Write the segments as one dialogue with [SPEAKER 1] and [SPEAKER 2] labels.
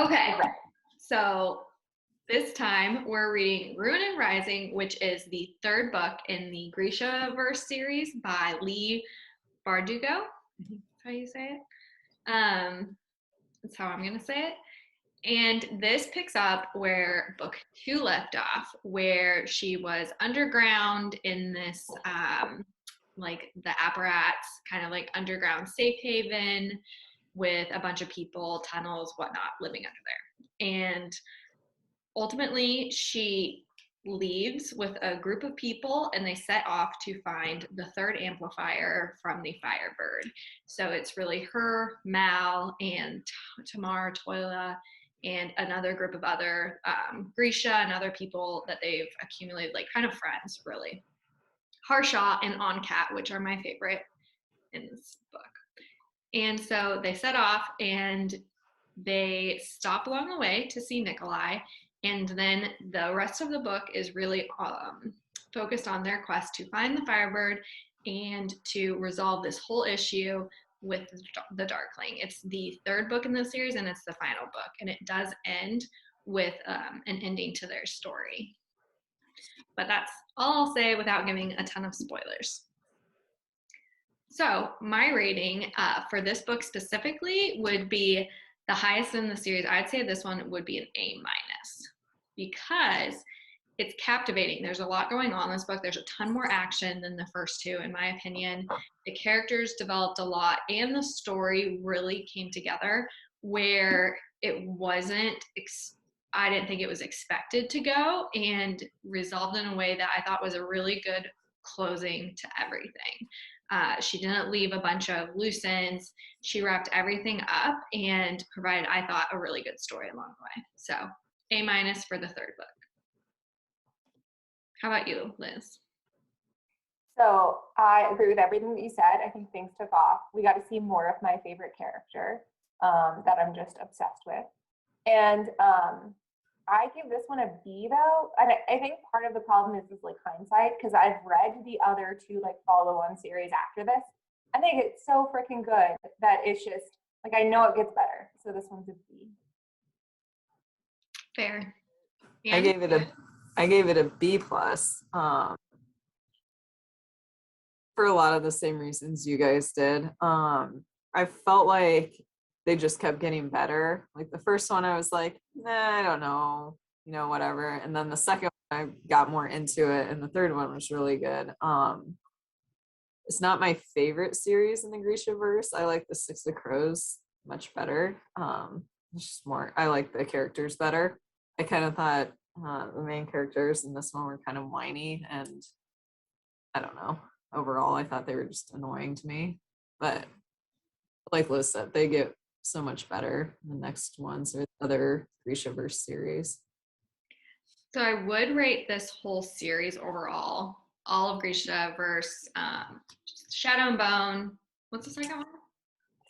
[SPEAKER 1] Okay, so this time we're reading Ruin and Rising, which is the third book in the Grisha-verse series by Leigh Bardugo. I think that's how you say it. That's how I'm going to say it. And this picks up where book 2 left off, where she was underground in this, like the apparats, kind of like underground safe haven with a bunch of people, tunnels, whatnot, living under there. And ultimately, she leaves with a group of people and they set off to find the third amplifier from the Firebird. So it's really her, Mal, and Tamar, Toila, and another group of other Grisha and other people that they've accumulated, like kind of friends, really. Harshaw and Oncat, which are my favorite in this book. And so they set off and they stop along the way to see Nikolai. And then the rest of the book is really focused on their quest to find the Firebird and to resolve this whole issue with the Darkling. It's the third book in the series and it's the final book. And it does end with an ending to their story. But that's all I'll say without giving a ton of spoilers. So my rating for this book specifically would be the highest in the series. I'd say this one would be an A- because it's captivating. There's a lot going on in this book. There's a ton more action than the first two, in my opinion. The characters developed a lot and the story really came together where it wasn't, I didn't think it was expected to go, and resolved in a way that I thought was a really good closing to everything. She didn't leave a bunch of loose ends. She wrapped everything up and provided, I thought, a really good story along the way. So A- for the third book. How about you, Liz?
[SPEAKER 2] So I agree with everything that you said. I think things took off. We got to see more of my favorite character that I'm just obsessed with. And I give this one a B though. And I think part of the problem is like hindsight, because I've read the other two like follow-on series after this. I think it's so freaking good that it's just like, I know it gets better. So this one's a B.
[SPEAKER 1] Fair.
[SPEAKER 3] I gave it a B plus. For a lot of the same reasons you guys did. I felt like they just kept getting better. Like the first one, I was like, nah, I don't know, whatever. And then the second one, I got more into it, and the third one was really good. It's not my favorite series in the Grisha-verse. I like the Six of Crows much better. It's just more, I like the characters better. I kind of thought the main characters in this one were kind of whiny, and I don't know. Overall, I thought they were just annoying to me. But like Liz said, they get so much better in the next ones or the other Grisha-verse series.
[SPEAKER 1] So I would rate this whole series overall, all of Grisha-verse, Shadow and Bone. What's the second one?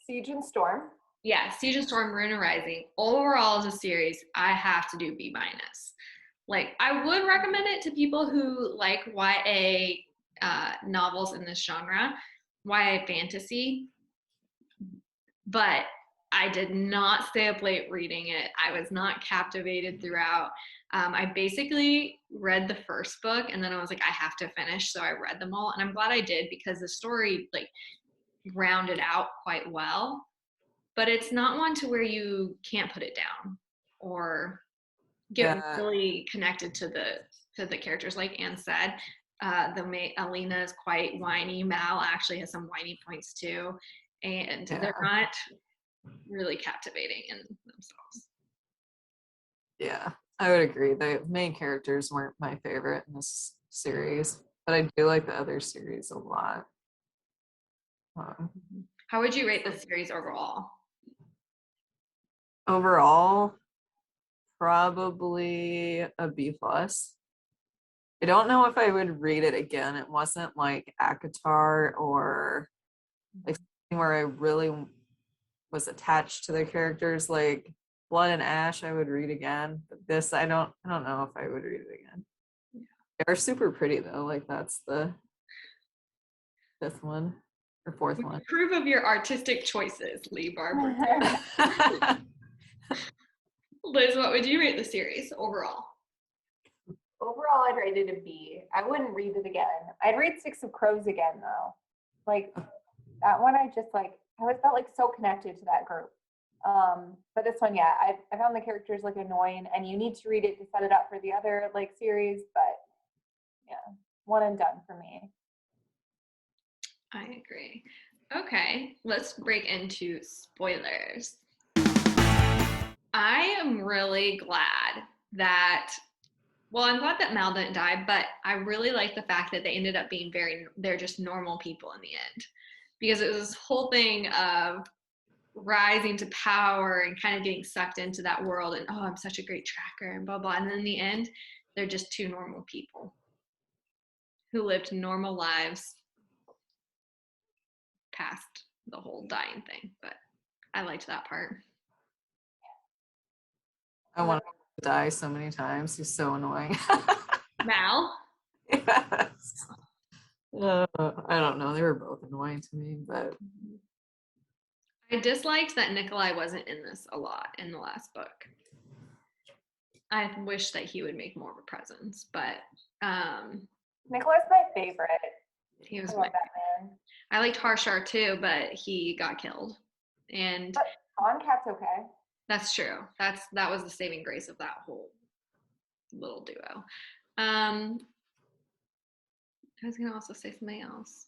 [SPEAKER 2] Siege and Storm.
[SPEAKER 1] Yeah, Siege and Storm, Ruin and Rising. Overall as a series, I have to do B-. Like, I would recommend it to people who like YA novels in this genre, YA fantasy, but I did not stay up late reading it. I was not captivated throughout. I basically read the first book and then I was like, I have to finish. So I read them all, and I'm glad I did because the story like rounded out quite well. But it's not one to where you can't put it down or get really connected to the characters. Like Anne said, Alina is quite whiny. Mal actually has some whiny points too, and they're not really captivating in themselves.
[SPEAKER 3] Yeah, I would agree. The main characters weren't my favorite in this series, but I do like the other series a lot.
[SPEAKER 1] How would you rate the series overall?
[SPEAKER 3] Overall, probably a B plus. I don't know if I would read it again. It wasn't like ACOTAR or like something where I really was attached to the characters. Like Blood and Ash, I would read again. But this, I don't know if I would read it again. Yeah. They're super pretty though. Like that's the fifth one or fourth one.
[SPEAKER 1] Approve of your artistic choices, Leigh Bardugo. Liz, what would you rate the series overall?
[SPEAKER 2] Overall, I'd rate it a B. I wouldn't read it again. I'd read Six of Crows again, though. Like, that one, I always felt like so connected to that group. But this one, yeah, I found the characters like annoying, and you need to read it to set it up for the other like series, but yeah, one and done for me.
[SPEAKER 1] I agree. Okay, let's break into spoilers. I am really glad that, well, I'm glad that Mal didn't die, but I really like the fact that they ended up being they're just normal people in the end. Because it was this whole thing of rising to power and kind of getting sucked into that world and, oh, I'm such a great tracker and blah, blah. And then in the end, they're just two normal people who lived normal lives past the whole dying thing. But I liked that part.
[SPEAKER 3] I want him to die so many times. He's so annoying.
[SPEAKER 1] Mal?
[SPEAKER 3] Yes. I don't know. They were both annoying to me, but
[SPEAKER 1] I disliked that Nikolai wasn't in this a lot in the last book. I wish that he would make more of a presence, but
[SPEAKER 2] Nicholas my favorite.
[SPEAKER 1] he was
[SPEAKER 2] I
[SPEAKER 1] my
[SPEAKER 2] love that man.
[SPEAKER 1] I liked Harshar too, but he got killed. And
[SPEAKER 2] But Cat's okay.
[SPEAKER 1] that's true. That was the saving grace of that whole little duo. I was gonna also say something else.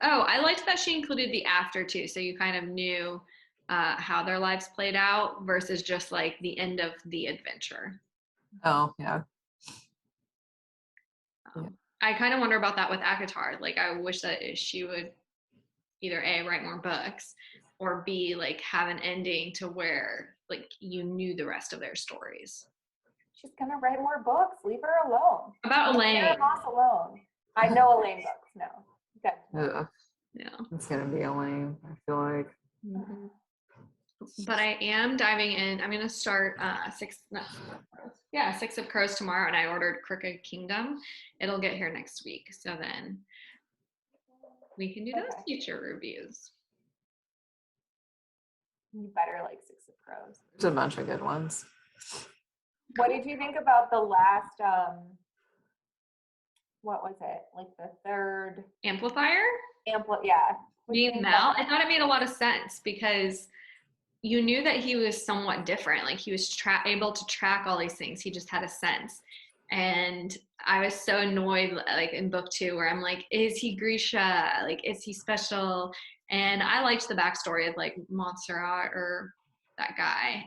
[SPEAKER 1] Oh, I liked that she included the after too, so you kind of knew how their lives played out versus just like the end of the adventure.
[SPEAKER 3] oh yeah.
[SPEAKER 1] I kind of wonder about that with Akatar. Like, I wish that she would either A, write more books, or B, like have an ending to where like you knew the rest of their stories.
[SPEAKER 2] She's gonna write more books. Leave her alone.
[SPEAKER 1] About
[SPEAKER 2] Leave
[SPEAKER 1] Elaine.
[SPEAKER 2] Sarah Moss alone. I know Elaine books. No. Okay.
[SPEAKER 1] Yeah.
[SPEAKER 3] It's gonna be Elaine, I feel like.
[SPEAKER 1] Mm-hmm. But I am diving in. I'm gonna start Six of Crows tomorrow, and I ordered Crooked Kingdom. It'll get here next week, so then we can do those future reviews.
[SPEAKER 2] You better like Six of Crows.
[SPEAKER 3] There's a bunch of good ones.
[SPEAKER 2] What did you think about the last what was it? Like the third
[SPEAKER 1] Amplifier?
[SPEAKER 2] Yeah.
[SPEAKER 1] Being Mal, I thought it made a lot of sense because you knew that he was somewhat different. Like he was able to track all these things. He just had a sense. And I was so annoyed, like in book 2, where I'm like, is he Grisha? Like, is he special? And I liked the backstory of like Montserrat or that guy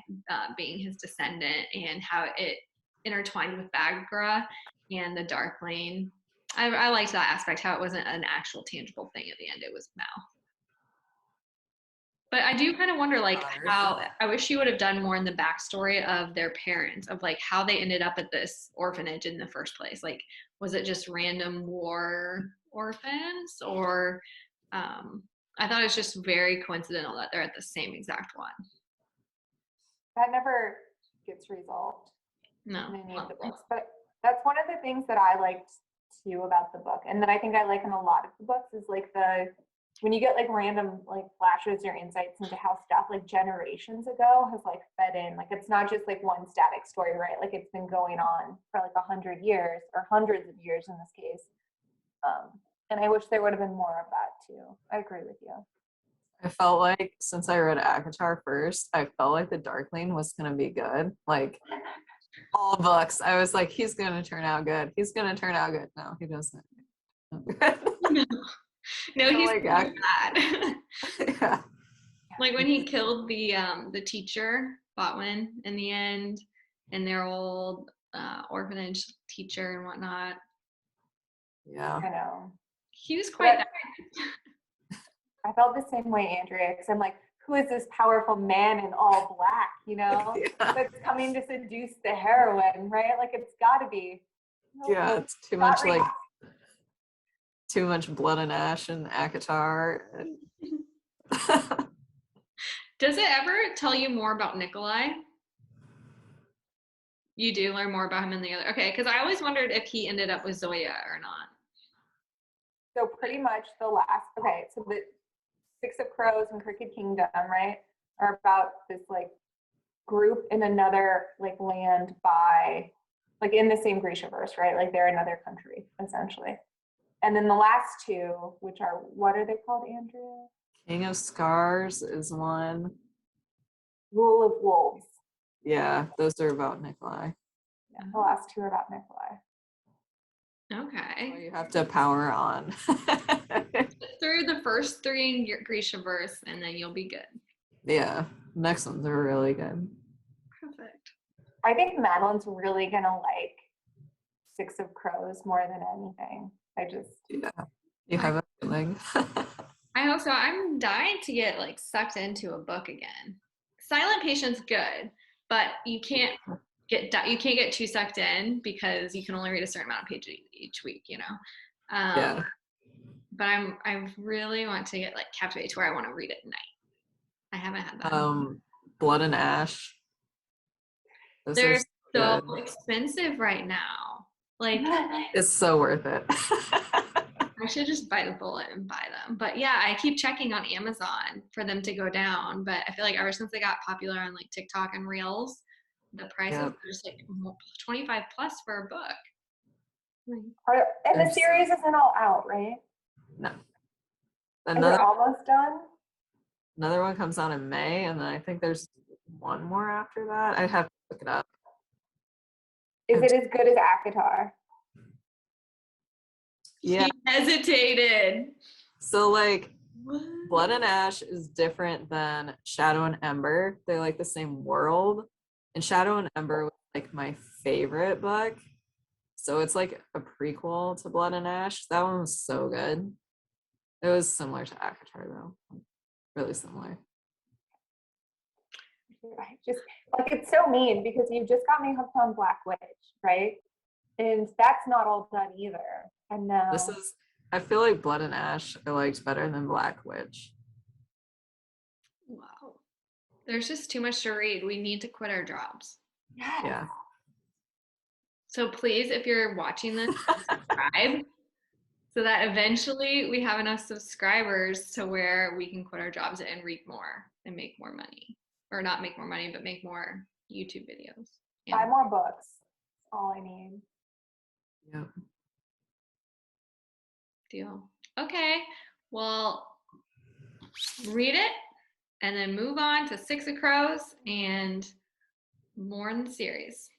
[SPEAKER 1] being his descendant and how it intertwined with Bagra and the Dark Lane. I liked that aspect, how it wasn't an actual tangible thing at the end. It was Mal. But I do kind of wonder, like, how I wish you would have done more in the backstory of their parents, of like how they ended up at this orphanage in the first place. Like, was it just random war orphans, or I thought it was just very coincidental that they're at the same exact one.
[SPEAKER 2] That never gets resolved
[SPEAKER 1] No.
[SPEAKER 2] in any of the books. But that's one of the things that I liked too about the book, and that I think I like in a lot of the books is like when you get like random like flashes or insights into how stuff like generations ago has like fed in. Like it's not just like one static story, right? Like it's been going on for like 100 years or hundreds of years in this case. And I wish there would have been more of that too. I agree with you.
[SPEAKER 3] I felt like since I read Akatar first, I felt like the Dark Lane was gonna be good. Like all books, I was like, he's gonna turn out good. He's gonna turn out good. No, he doesn't.
[SPEAKER 1] No, he's
[SPEAKER 3] like,
[SPEAKER 1] bad.
[SPEAKER 3] Yeah.
[SPEAKER 1] Like when he killed the teacher, Botwin, in the end, and their old orphanage teacher and whatnot.
[SPEAKER 3] Yeah.
[SPEAKER 2] I know.
[SPEAKER 1] He was quite bad.
[SPEAKER 2] I felt the same way, Andrea, because I'm like, who is this powerful man in all black, you know, that's coming to seduce the heroine, right? Like it's got to be.
[SPEAKER 3] Yeah, it's too much like too much blood and ash and Akatar.
[SPEAKER 1] Does it ever tell you more about Nikolai? You do learn more about him in the other. Okay, because I always wondered if he ended up with Zoya or not.
[SPEAKER 2] So pretty much the last. Okay, so the Six of Crows and Crooked Kingdom, right, are about this like group in another like land by like in the same Grishaverse, right? Like they're another country essentially. And then the last two, which are what are they called, Andrea?
[SPEAKER 3] King of Scars is one.
[SPEAKER 2] Rule of Wolves.
[SPEAKER 3] Yeah, those are about Nikolai.
[SPEAKER 2] Yeah, the last two are about Nikolai.
[SPEAKER 1] Okay.
[SPEAKER 3] So you have to power on.
[SPEAKER 1] Through the first three in Grishaverse, and then you'll be good.
[SPEAKER 3] Yeah, next ones are really good.
[SPEAKER 1] Perfect.
[SPEAKER 2] I think Madeline's really gonna like Six of Crows more than anything.
[SPEAKER 3] Yeah, you have a feeling.
[SPEAKER 1] I hope so. I'm dying to get like sucked into a book again. Silent Patient's good, but you can't get too sucked in because you can only read a certain amount of pages each week, you know.
[SPEAKER 3] Yeah.
[SPEAKER 1] But I really want to get like captivated to where I want to read at night. I haven't had that.
[SPEAKER 3] Blood and Ash. Those
[SPEAKER 1] They're
[SPEAKER 3] are
[SPEAKER 1] so
[SPEAKER 3] good.
[SPEAKER 1] expensive right now. Like
[SPEAKER 3] It's so worth it.
[SPEAKER 1] I should just bite the bullet and buy them. But yeah, I keep checking on Amazon for them to go down. But I feel like ever since they got popular on like TikTok and Reels, the prices are just like 25 plus for a book.
[SPEAKER 2] And the series isn't all out, right?
[SPEAKER 3] No.
[SPEAKER 2] Is it almost done?
[SPEAKER 3] Another one comes out in May, and then I think there's one more after that. I'd have to look it up.
[SPEAKER 2] Is it as good as ACOTAR?
[SPEAKER 3] Yeah.
[SPEAKER 1] He hesitated.
[SPEAKER 3] So like
[SPEAKER 1] What?
[SPEAKER 3] Blood and Ash is different than Shadow and Ember. They're like the same world. And Shadow and Ember was like my favorite book. So it's like a prequel to Blood and Ash. That one was so good. It was similar to ACOTAR though. Really similar.
[SPEAKER 2] I just like it's so mean because you just got me hooked on Black Witch, right? And that's not all done either. And now
[SPEAKER 3] I feel like Blood and Ash I liked better than Black Witch.
[SPEAKER 1] Wow. There's just too much to read. We need to quit our jobs.
[SPEAKER 2] yes.
[SPEAKER 3] Yeah.
[SPEAKER 1] So please, if you're watching this, subscribe so that eventually we have enough subscribers to where we can quit our jobs and read more and make more money. Or not make more money, but make more YouTube videos.
[SPEAKER 2] Buy more books. That's all I need.
[SPEAKER 3] Yeah.
[SPEAKER 1] Deal. Okay. Well, read it and then move on to Six of Crows and more in the series.